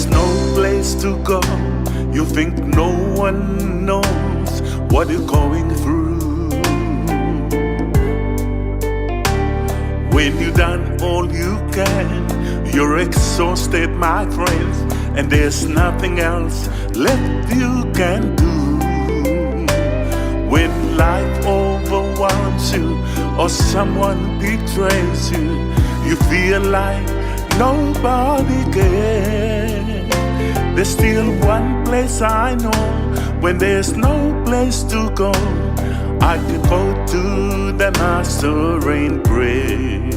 there's no place to go, you think no one knows what you're going through. When you've done all you can, you're exhausted, my friends, and there's nothing else left you can do. When life overwhelms you or someone betrays you, you feel like nobody cares. There's still one place I know, when there's no place to go, I can go to the Master and pray.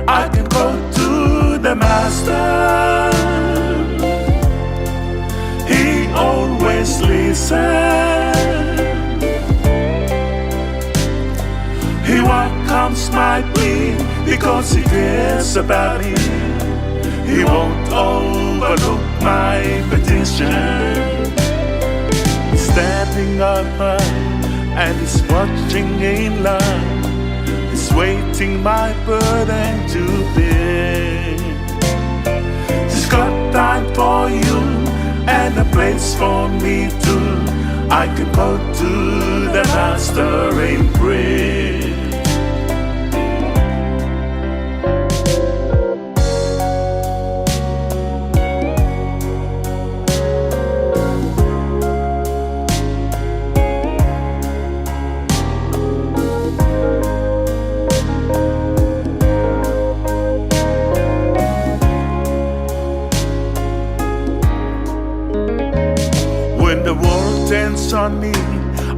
I can go to the Master. He always listens. He welcomes my plea because he cares about me. He won't overlook my petition. He's standing up and he's watching in love. He's waiting my burden to bear. He's got time for you and a place for me too. I can go to the Master and pray. When the world turns on me,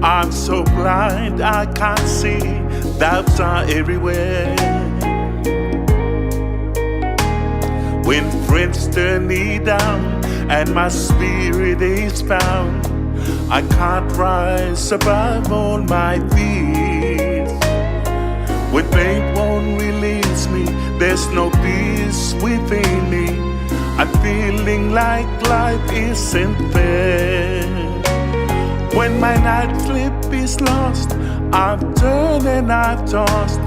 I'm so blind I can't see. Doubts are everywhere. When friends turn me down and my spirit is bound, I can't rise above all my fears. When pain won't release me, there's no peace within me. I'm feeling like life isn't fair. When my night sleep is lost, I've turned and I've tossed,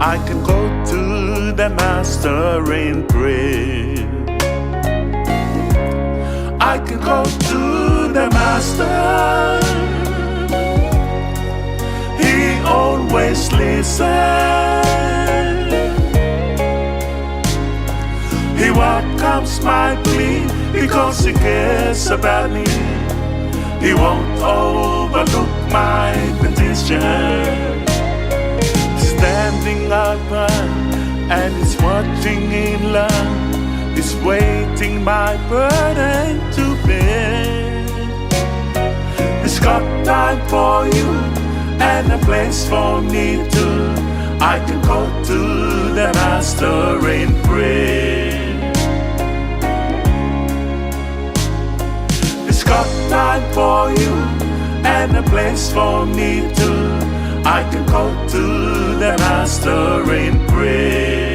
I can go to the Master and pray. I can go to the Master. He always listens. He welcomes my plea because he cares about me. He won't overlook my petition. Standing up and he's watching in love. He's waiting my burden to bear. He's got time for you and a place for me too. I can go to the Master and pray. He's got time for you and a place for me too. I can go to the Master and pray.